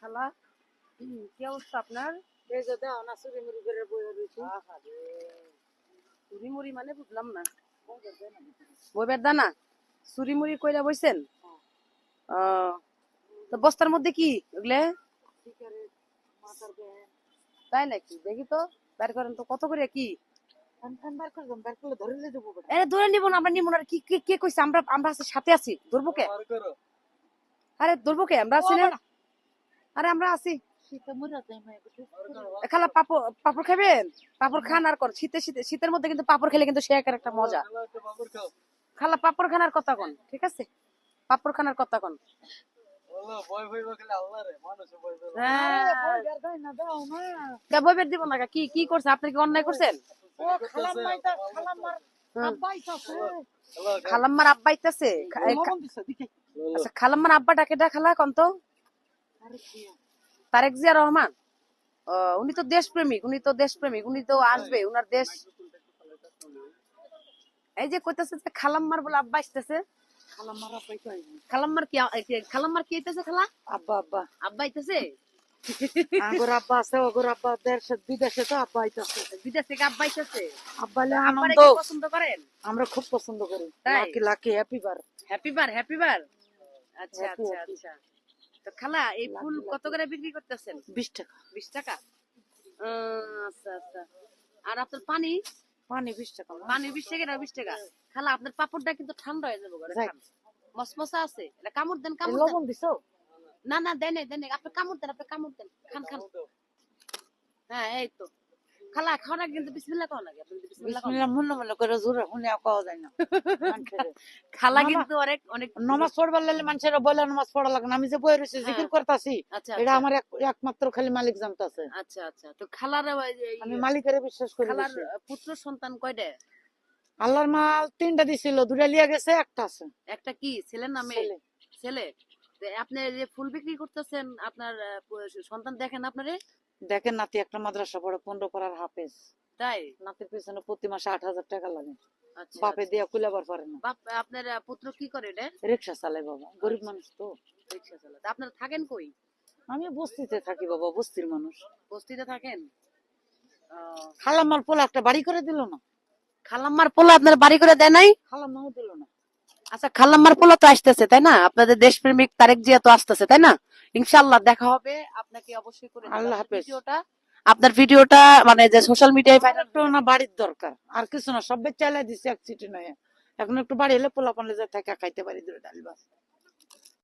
খালা কি অবস্থা আপনার? এই যে দাও না চুরি মুড়ি করে বই রয়েছি। চুরি মুড়ি মানে বুঝলাম না। বইবের দানা চুরি মুড়ি কইরা বইছেন? তো বস্তার মধ্যে কি ওগুলা? সিগারেট, মাথার ব্যাগ। তাই নাকি? দেখি তো বের করেন তো, কত করে কি? খান বার করলাম, বার করলে ধরে নিয়ে যাবো। আরে ধরে নিব না, আমরা নিব না। কি কে কে কইছে? আমরা আমরা সাথে আছি, ধরবো কে? আরে ধরবো কে? আমরা আছি না? আরে আমরা আছি। শীতে মরে যায় না খালা পাপড় পাপড় খাবেন? পাপড় খান আর কর। শীতের মধ্যে কিন্তু পাপড় খেলে কিন্তু সে একটা মজা। খালা পাপড় খানার কথা কোন, ঠিক আছে? পাপড় খানার কথা কোন। বইবের দিব না, কি কি করছে? আপনি কি অন্যায় করছেন? খালাম্মার আব্বা আইতাছে। আচ্ছা খালাম্মার আব্বা ডাকে ডা খালা কোন তো? তারেক জিয়া রহমান। উনি তো দেশপ্রেমিক, উনি তো আসবে, উনার দেশ। এই যে কইতাছে যে খালাম্মার বলে আব্বা আসতেছে। খালাম্মার কি আইতাছে? খালা আব্বা আব্বা আব্বা আইতাছে। আগর আব্বা আছে, ওগর আব্বা দেশে বিদেশে, তো আব্বা আইতাছে। বিদেশ থেকে আব্বা আইতাছে। আব্বা হলে আব্বারে আনন্দ। কি পছন্দ করেন? আমরা খুব পছন্দ করি। তাই? লাকি লাকি হ্যাপি বার। হ্যাপি বার, হ্যাপি বার। আচ্ছা Happy, আচ্ছা happy. আচ্ছা। তো খালা এই ফুল কত করে বিক্রি করতেছেন? 20 টাকা। 20 টাকা। আচ্ছা আচ্ছা। আর আপনার পানি? পানি 20 টাকা। পানি 20 টাকা না 20 টাকা। খালা আপনার পাপড়টা কিন্তু ঠান্ডা হয়ে যাবে ঘরে। খান। মসমসা আছে। এটা কামড় দেন, কামড় দেন। লবণ দিছো? না না দেন দেন, আপনি কামড় দেন, খান খান। হ্যাঁ এই তো। খালা খাওয়া কিন্তু বিসমিল্লাহ কও লাগে। আপনি বিসমিল্লাহ কও। বিসমিল্লাহ মনে মনে করে জোরে শুনে পাওয়া যায় না। খালা কিন্তু অনেক অনেক নামাজ পড়বার লাগলে মানুষেরা বলে নামাজ পড়া লাগে না। আমি যে বই রয়েছি জিকির করতেছি, আচ্ছা এটা আমার একমাত্র খালি মালিক জানতাছে। আচ্ছা আচ্ছা। তো খালার আমি মালিকের বিশ্বাস করি। খালার পুত্র সন্তান কয়টা? আল্লাহর মাল 3টা দিছিল, 2টা লিয়ে গেছে, একটা আছে। একটা কি ছেলে না মেয়ে? ছেলে। আপনি যে ফুল বিক্রি করতেছেন, আপনার সন্তান দেখেন আপনারে? দেখেন নাতি একটা মাদ্রাসা পড়ে, 15 পারার হাফেজ। তাই? নাতির পিছনে প্রতি মাসে 8,000 টাকা লাগে। আচ্ছা। বাপে দিয়া কুলাবার পারে না। বাপ আপনার পুত্র কি করে? এটা রিকশা চালায় বাবা, গরিব মানুষ তো। রিকশা চালায়। আপনারা থাকেন কই? আমি বস্তিতে থাকি বাবা, বস্তির মানুষ। বস্তিতে থাকেন? খালাম্মার পোলা একটা বাড়ি করে দিল না। খালাম্মার পোলা আপনার বাড়ি করে দেয় নাই? খালাম্মাও দিল না। আচ্ছা খালাম্মার পোলা তো আসতেছে তাই না? আপনাদের দেশপ্রেমিক তারেক জিয়া তো আসতেছে তাই না? ইনশাআল্লাহ দেখা হবে। আপনাকে অবশ্যই করে আল্লাহ হাফেজ। আপনার ভিডিওটা মানে যে সোশ্যাল মিডিয়ায় ভাইরাল। একটু না বাড়ির দরকার, আর কিছু না, সব চাইলে দিছে এক চিঠি নয়। এখন একটু বাড়ি হলে পোলা পানলে যায় থাকা খাইতে পারি, 2 ডাল ভাত।